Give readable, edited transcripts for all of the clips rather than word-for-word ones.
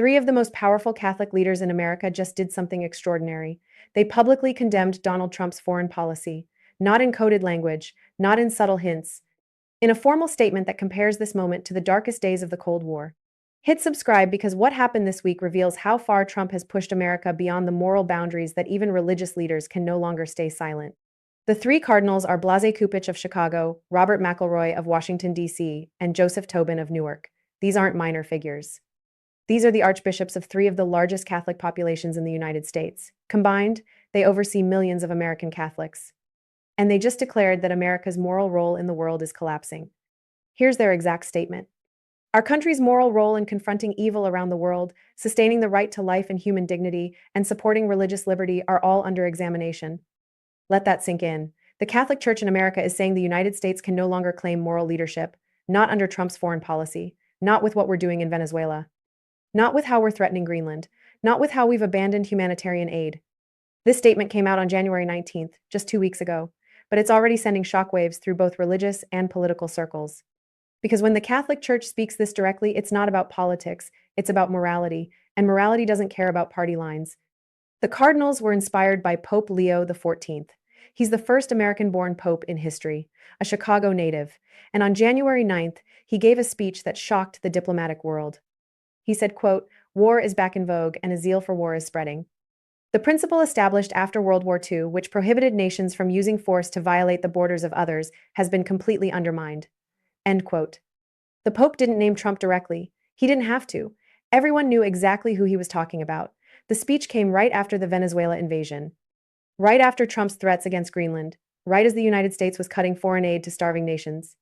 Three of the most powerful Catholic leaders in America just did something extraordinary. They publicly condemned Donald Trump's foreign policy, not in coded language, not in subtle hints, in a formal statement that compares this moment to the darkest days of the Cold War. Hit subscribe because what happened this week reveals how far Trump has pushed America beyond the moral boundaries that even religious leaders can no longer stay silent. The three Cardinals are Blase Kupich of Chicago, Robert McElroy of Washington, D.C., and Joseph Tobin of Newark. These aren't minor figures. These are the archbishops of three of the largest Catholic populations in the United States. Combined, they oversee millions of American Catholics. And they just declared that America's moral role in the world is collapsing. Here's their exact statement. Our country's moral role in confronting evil around the world, sustaining the right to life and human dignity, and supporting religious liberty are all under examination. Let that sink in. The Catholic Church in America is saying the United States can no longer claim moral leadership, not under Trump's foreign policy, not with what we're doing in Venezuela, not with how we're threatening Greenland, not with how we've abandoned humanitarian aid. This statement came out on January 19th, just 2 weeks ago, but it's already sending shockwaves through both religious and political circles. Because when the Catholic Church speaks this directly, it's not about politics, it's about morality, and morality doesn't care about party lines. The Cardinals were inspired by Pope Leo XIV. He's the first American-born pope in history, a Chicago native, and on January 9th, he gave a speech that shocked the diplomatic world. He said, quote, "War is back in vogue and a zeal for war is spreading. The principle established after World War II, which prohibited nations from using force to violate the borders of others, has been completely undermined." End quote. The Pope didn't name Trump directly. He didn't have to. Everyone knew exactly who he was talking about. The speech came right after the Venezuela invasion, right after Trump's threats against Greenland, right as the United States was cutting foreign aid to starving nations.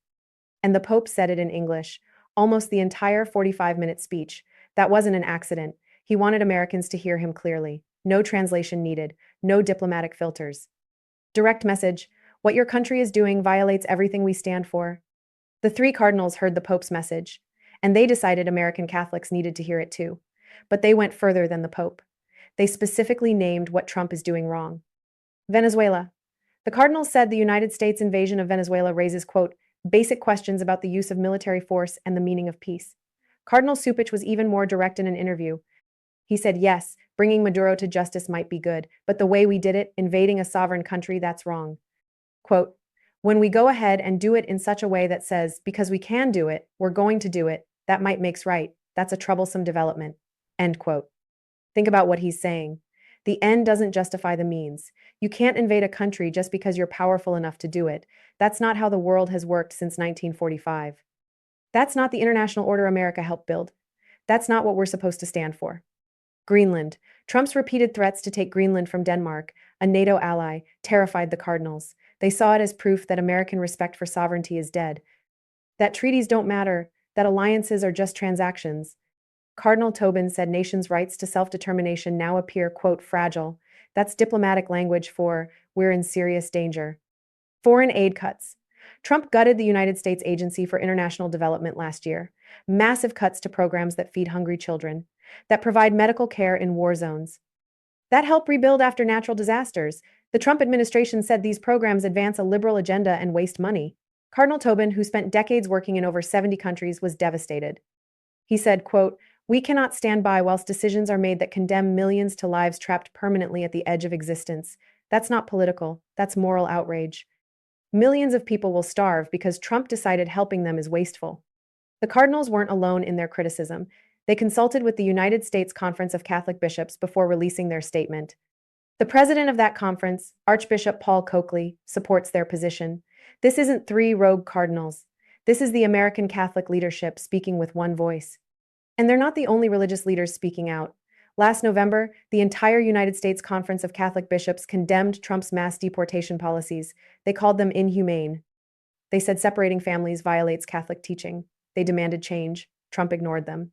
And the Pope said it in English, almost the entire 45-minute speech. That wasn't an accident. He wanted Americans to hear him clearly. No translation needed, no diplomatic filters. Direct message: what your country is doing violates everything we stand for. The three cardinals heard the Pope's message, and they decided American Catholics needed to hear it too. But they went further than the Pope. They specifically named what Trump is doing wrong. Venezuela. The cardinals said the United States invasion of Venezuela raises, quote, "basic questions about the use of military force and the meaning of peace." Cardinal Cupich was even more direct in an interview. He said, yes, bringing Maduro to justice might be good, but the way we did it, invading a sovereign country, that's wrong. Quote, "when we go ahead and do it in such a way that says, because we can do it, we're going to do it, that might makes right, that's a troublesome development." End quote. Think about what he's saying. The end doesn't justify the means. You can't invade a country just because you're powerful enough to do it. That's not how the world has worked since 1945. That's not the international order America helped build. That's not what we're supposed to stand for. Greenland. Trump's repeated threats to take Greenland from Denmark, a NATO ally, terrified the Cardinals. They saw it as proof that American respect for sovereignty is dead, that treaties don't matter, that alliances are just transactions. Cardinal Tobin said nations' rights to self-determination now appear, quote, "fragile." That's diplomatic language for, we're in serious danger. Foreign aid cuts. Trump gutted the United States Agency for International Development last year. Massive cuts to programs that feed hungry children, that provide medical care in war zones, that help rebuild after natural disasters. The Trump administration said these programs advance a liberal agenda and waste money. Cardinal Tobin, who spent decades working in over 70 countries, was devastated. He said, quote, "we cannot stand by whilst decisions are made that condemn millions to lives trapped permanently at the edge of existence. That's not political, that's moral outrage. Millions of people will starve because Trump decided helping them is wasteful." The Cardinals weren't alone in their criticism. They consulted with the United States Conference of Catholic Bishops before releasing their statement. The president of that conference, Archbishop Paul Coakley, supports their position. This isn't three rogue cardinals. This is the American Catholic leadership speaking with one voice. And they're not the only religious leaders speaking out. Last November, the entire United States Conference of Catholic Bishops condemned Trump's mass deportation policies. They called them inhumane. They said separating families violates Catholic teaching. They demanded change. Trump ignored them.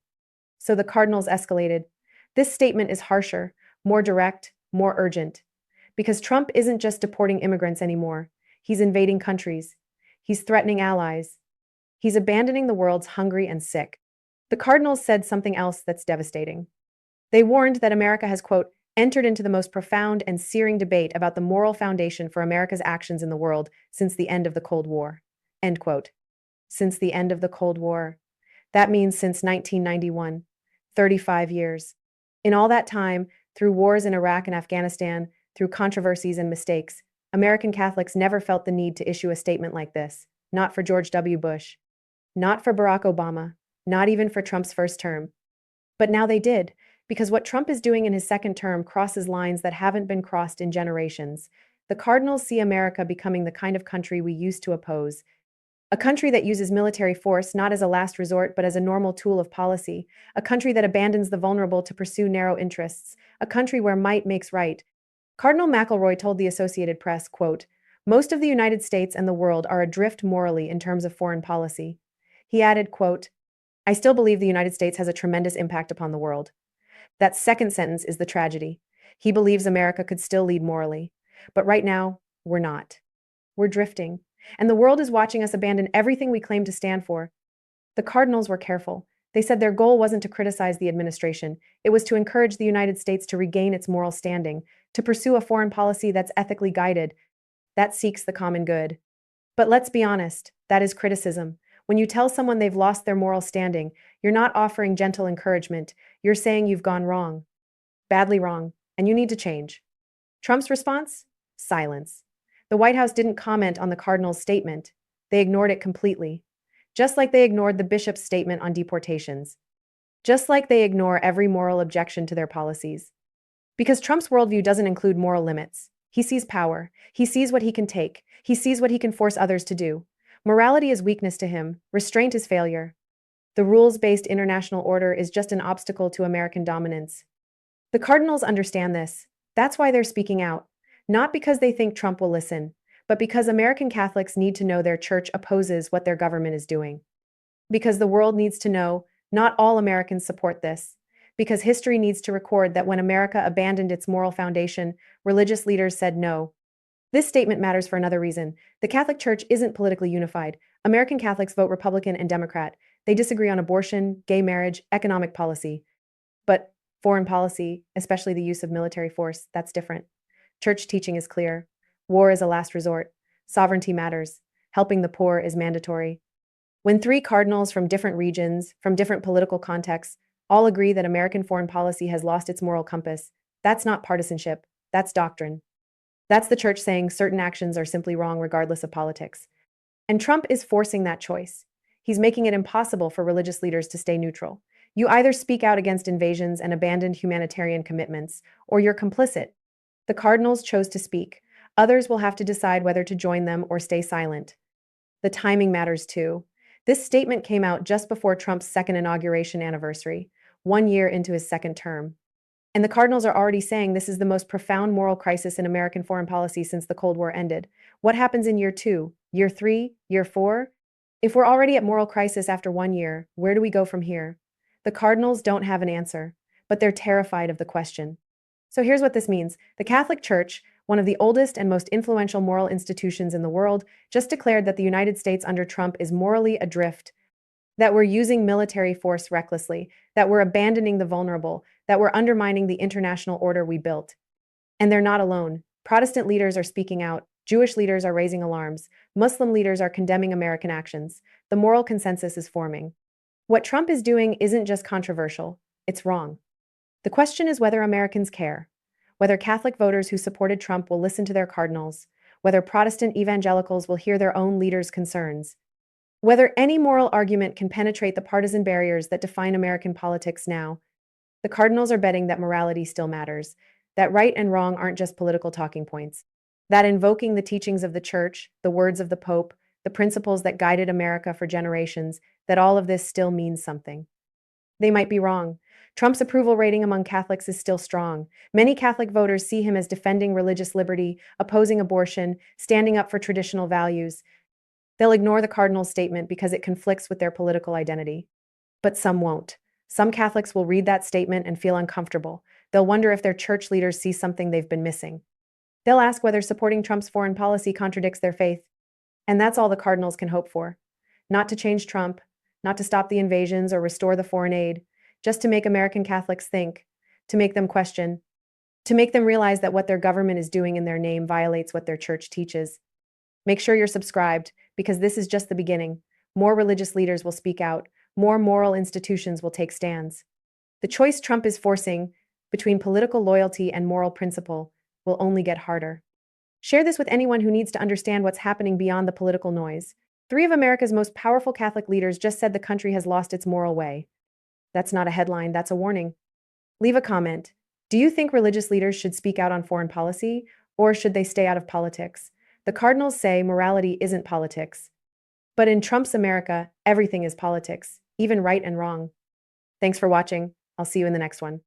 So the Cardinals escalated. This statement is harsher, more direct, more urgent. Because Trump isn't just deporting immigrants anymore. He's invading countries. He's threatening allies. He's abandoning the world's hungry and sick. The Cardinals said something else that's devastating. They warned that America has, quote, "entered into the most profound and searing debate about the moral foundation for America's actions in the world since the end of the Cold War." End quote. Since the end of the Cold War. That means since 1991. 35 years. In all that time, through wars in Iraq and Afghanistan, through controversies and mistakes, American Catholics never felt the need to issue a statement like this. Not for George W. Bush, not for Barack Obama, not even for Trump's first term. But now they did, because what Trump is doing in his second term crosses lines that haven't been crossed in generations. The Cardinals see America becoming the kind of country we used to oppose, a country that uses military force not as a last resort but as a normal tool of policy, a country that abandons the vulnerable to pursue narrow interests, a country where might makes right. Cardinal McElroy told the Associated Press, quote, "Most of the United States and the world are adrift morally in terms of foreign policy." He added, quote, "I still believe the United States has a tremendous impact upon the world." That second sentence is the tragedy. He believes America could still lead morally. But right now, we're not. We're drifting. And the world is watching us abandon everything we claim to stand for. The Cardinals were careful. They said their goal wasn't to criticize the administration, it was to encourage the United States to regain its moral standing, to pursue a foreign policy that's ethically guided, that seeks the common good. But let's be honest, that is criticism. When you tell someone they've lost their moral standing, you're not offering gentle encouragement, you're saying you've gone wrong, badly wrong, and you need to change. Trump's response? Silence. The White House didn't comment on the Cardinals' statement. They ignored it completely. Just like they ignored the bishop's statement on deportations. Just like they ignore every moral objection to their policies. Because Trump's worldview doesn't include moral limits. He sees power. He sees what he can take. He sees what he can force others to do. Morality is weakness to him. Restraint is failure. The rules-based international order is just an obstacle to American dominance. The Cardinals understand this. That's why they're speaking out. Not because they think Trump will listen, but because American Catholics need to know their church opposes what their government is doing. Because the world needs to know not all Americans support this. Because history needs to record that when America abandoned its moral foundation, religious leaders said no. This statement matters for another reason. The Catholic Church isn't politically unified. American Catholics vote Republican and Democrat. They disagree on abortion, gay marriage, economic policy. But foreign policy, especially the use of military force, that's different. Church teaching is clear. War is a last resort. Sovereignty matters. Helping the poor is mandatory. When three cardinals from different regions, from different political contexts, all agree that American foreign policy has lost its moral compass, that's not partisanship, that's doctrine. That's the church saying certain actions are simply wrong regardless of politics. And Trump is forcing that choice. He's making it impossible for religious leaders to stay neutral. You either speak out against invasions and abandon humanitarian commitments, or you're complicit. The Cardinals chose to speak. Others will have to decide whether to join them or stay silent. The timing matters too. This statement came out just before Trump's second inauguration anniversary, 1 year into his second term. And the Cardinals are already saying this is the most profound moral crisis in American foreign policy since the Cold War ended. What happens in year 2, year 3, year 4? If we're already at moral crisis after 1 year, where do we go from here? The Cardinals don't have an answer, but they're terrified of the question. So here's what this means. The Catholic Church, one of the oldest and most influential moral institutions in the world, just declared that the United States under Trump is morally adrift, that we're using military force recklessly, that we're abandoning the vulnerable, that we're undermining the international order we built. And they're not alone. Protestant leaders are speaking out. Jewish leaders are raising alarms. Muslim leaders are condemning American actions. The moral consensus is forming. What Trump is doing isn't just controversial, it's wrong. The question is whether Americans care, whether Catholic voters who supported Trump will listen to their cardinals, whether Protestant evangelicals will hear their own leaders' concerns, whether any moral argument can penetrate the partisan barriers that define American politics now. The Cardinals are betting that morality still matters, that right and wrong aren't just political talking points, that invoking the teachings of the Church, the words of the Pope, the principles that guided America for generations, that all of this still means something. They might be wrong. Trump's approval rating among Catholics is still strong. Many Catholic voters see him as defending religious liberty, opposing abortion, standing up for traditional values. They'll ignore the Cardinals' statement because it conflicts with their political identity. But some won't. Some Catholics will read that statement and feel uncomfortable. They'll wonder if their church leaders see something they've been missing. They'll ask whether supporting Trump's foreign policy contradicts their faith. And that's all the Cardinals can hope for. Not to change Trump, not to stop the invasions or restore the foreign aid, just to make American Catholics think, to make them question, to make them realize that what their government is doing in their name violates what their church teaches. Make sure you're subscribed, because this is just the beginning. More religious leaders will speak out, more moral institutions will take stands. The choice Trump is forcing between political loyalty and moral principle will only get harder. Share this with anyone who needs to understand what's happening beyond the political noise. Three of America's most powerful Catholic leaders just said the country has lost its moral way. That's not a headline, that's a warning. Leave a comment. Do you think religious leaders should speak out on foreign policy, or should they stay out of politics? The Cardinals say morality isn't politics. But in Trump's America, everything is politics, even right and wrong. Thanks for watching. I'll see you in the next one.